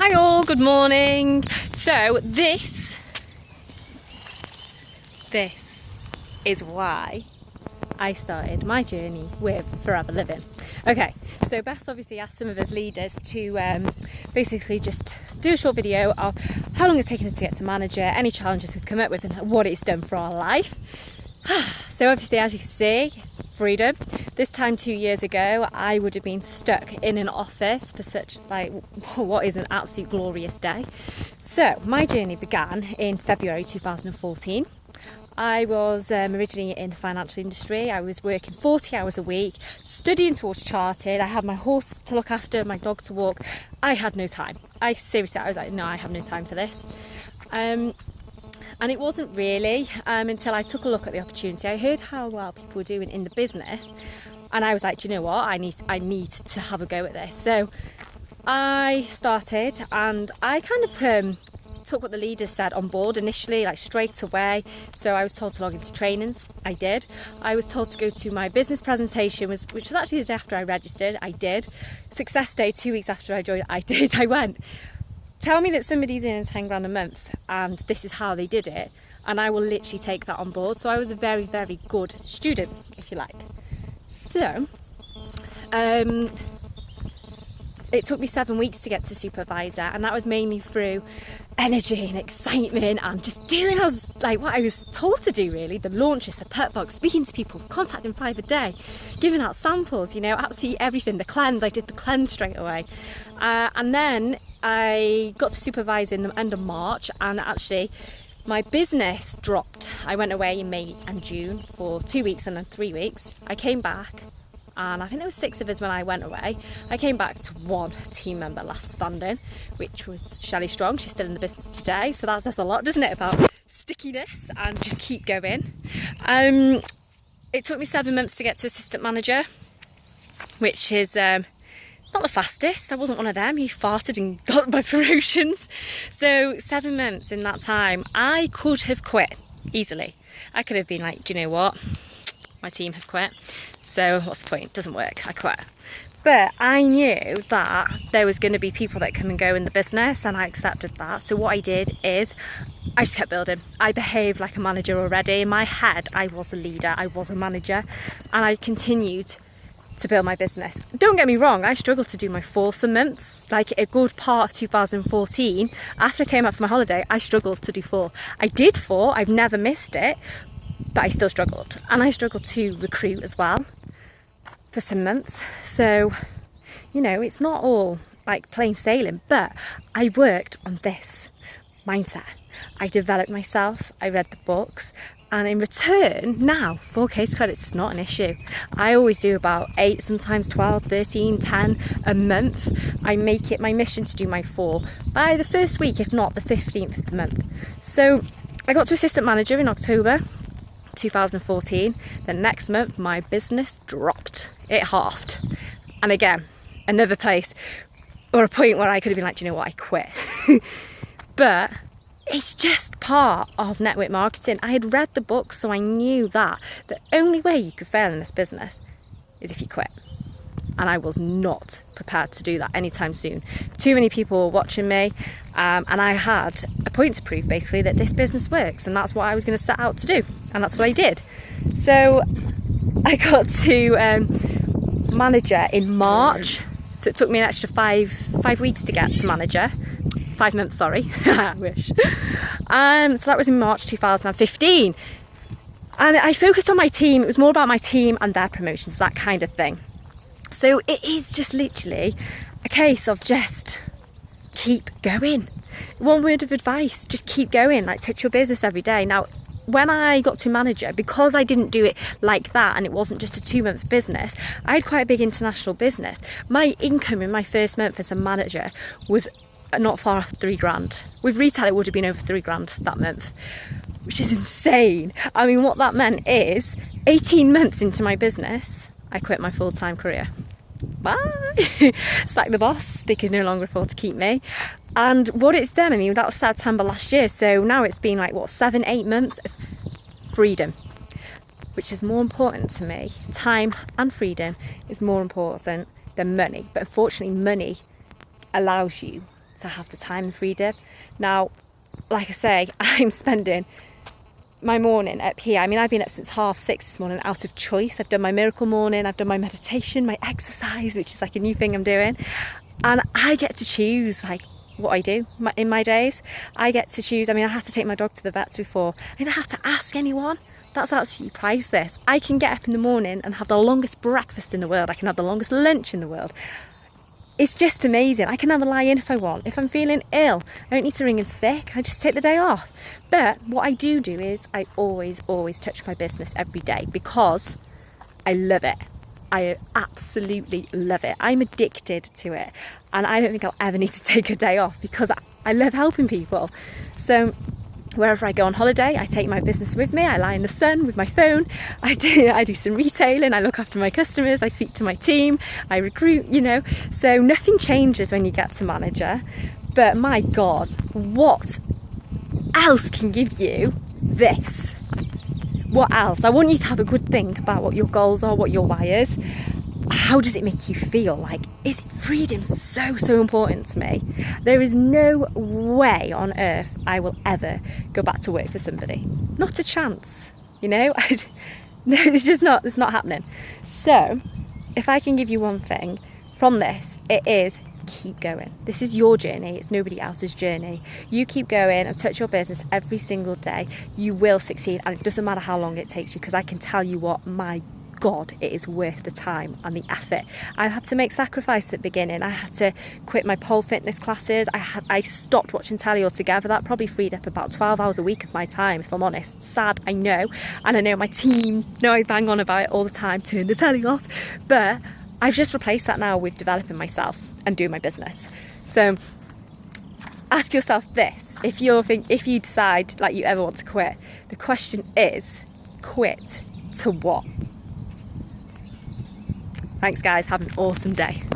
Hi all, good morning. So this is why I started my journey with Forever Living. Okay, so Beth obviously asked some of us leaders to basically just do a short video of how long it's taken us to get to manager, any challenges we've come up with and what it's done for our life. So obviously, as you can see, freedom. This time 2 years ago, I would have been stuck in an office for such what is an absolute glorious day. So my journey began in February 2014. I was originally in the financial industry. I was working 40 hours a week, studying towards chartered. I had my horse to look after, my dog to walk. I had no time. I was like, no, I have no time for this. And it wasn't really until I took a look at the opportunity. I heard how well people were doing in the business, and I was like, do you know what? I need to have a go at this. So I started, and I kind of took what the leaders said on board initially, like straight away. So I was told to log into trainings. I did. I was told to go to my business presentation, which was actually the day after I registered. I did. Success day 2 weeks after I joined. I did. I went. Tell me that somebody's in 10 grand a month and this is how they did it, and I will literally take that on board. So I was a very, very good student, if you like. So it took me 7 weeks to get to supervisor, and that was mainly through energy and excitement and just doing what I was told to do, really. The launches, the pep box, speaking to people, contacting 5 a day, giving out samples, absolutely everything. The cleanse, I did the cleanse straight away. And then I got to supervise in the end of March, and actually my business dropped. I went away in May and June for 2 weeks and then 3 weeks. I came back, and I think there were 6 of us when I went away. I came back to 1 team member left standing, which was Shelley Strong. She's still in the business today, so that says a lot, doesn't it, about stickiness and just keep going. It took me 7 months to get to assistant manager, which is not the fastest. I wasn't one of them who farted and got my promotions. So 7 months in that time, I could have quit easily. I could have been like, do you know what? My team have quit. So what's the point? It doesn't work. I quit. But I knew that there was going to be people that come and go in the business, and I accepted that. So what I did is I just kept building. I behaved like a manager already. In my head, I was a leader. I was a manager, and I continued to build my business. Don't get me wrong, I struggled to do my foursome months. Like a good part of 2014, after I came out for my holiday, I struggled to do 4. I did 4, I've never missed it, but I still struggled. And I struggled to recruit as well for some months. So, it's not all like plain sailing, but I worked on this mindset. I developed myself, I read the books, and in return, now, 4 case credits is not an issue. I always do about 8, sometimes 12, 13, 10 a month. I make it my mission to do my 4 by the first week, if not the 15th of the month. So I got to assistant manager in October 2014. The next month, my business dropped. It halved. And again, another place or a point where I could have been like, do you know what, I quit. But it's just part of network marketing. I had read the book, so I knew that the only way you could fail in this business is if you quit. And I was not prepared to do that anytime soon. Too many people were watching me, and I had a point to prove, basically, that this business works, and that's what I was going to set out to do, and that's what I did. So I got to manager in March, so it took me an extra five weeks to get to manager. 5 months, sorry. I wish. So that was in March 2015. And I focused on my team. It was more about my team and their promotions, that kind of thing. So it is just literally a case of just keep going. One word of advice, just keep going. Like, touch your business every day. Now, when I got to manager, because I didn't do it like that, and it wasn't just a 2-month business, I had quite a big international business. My income in my first month as a manager was not far off 3 grand. With retail, it would have been over 3 grand that month, which is insane. I mean, what that meant is 18 months into my business, I quit my full-time career. Bye! Sacked the boss. They could no longer afford to keep me. And what it's done, that was September last year, so now it's been 7-8 months of freedom, which is more important to me. Time and freedom is more important than money. But unfortunately, money allows you to have the time and freedom. Now, like I say, I'm spending my morning up here. I mean, I've been up since 6:30 this morning out of choice. I've done my miracle morning, I've done my meditation, my exercise, which is like a new thing I'm doing. And I get to choose like what I do in my days. I get to choose. I mean, I had to take my dog to the vets before. I didn't have to ask anyone. That's absolutely priceless. I can get up in the morning and have the longest breakfast in the world. I can have the longest lunch in the world. It's just amazing. I can have a lie in if I want. If I'm feeling ill, I don't need to ring in sick. I just take the day off. But what I do is I always touch my business every day because I love it. I absolutely love it. I'm addicted to it. And I don't think I'll ever need to take a day off because I love helping people. So wherever I go on holiday, I take my business with me. I lie in the sun with my phone. I do some retailing. I look after my customers. I speak to my team. I recruit, So nothing changes when you get to manager. But my God, what else can give you this? What else? I want you to have a good think about what your goals are, what your why is. How does it make you feel? Like, is freedom so important to me? There is no way on earth I will ever go back to work for somebody. Not a chance, No, it's not happening. So, if I can give you one thing from this, it is keep going. This is your journey. It's nobody else's journey. You keep going and touch your business every single day. You will succeed, and it doesn't matter how long it takes you, because I can tell you what, my God, it is worth the time and the effort. I had to make sacrifice at the beginning. I had to quit my pole fitness classes. I stopped watching telly altogether. That probably freed up about 12 hours a week of my time, if I'm honest. Sad, I know. And I know my team know I bang on about it all the time, turn the telly off. But I've just replaced that now with developing myself and doing my business. So ask yourself this: if you decide like you ever want to quit, the question is, quit to what? Thanks guys, have an awesome day.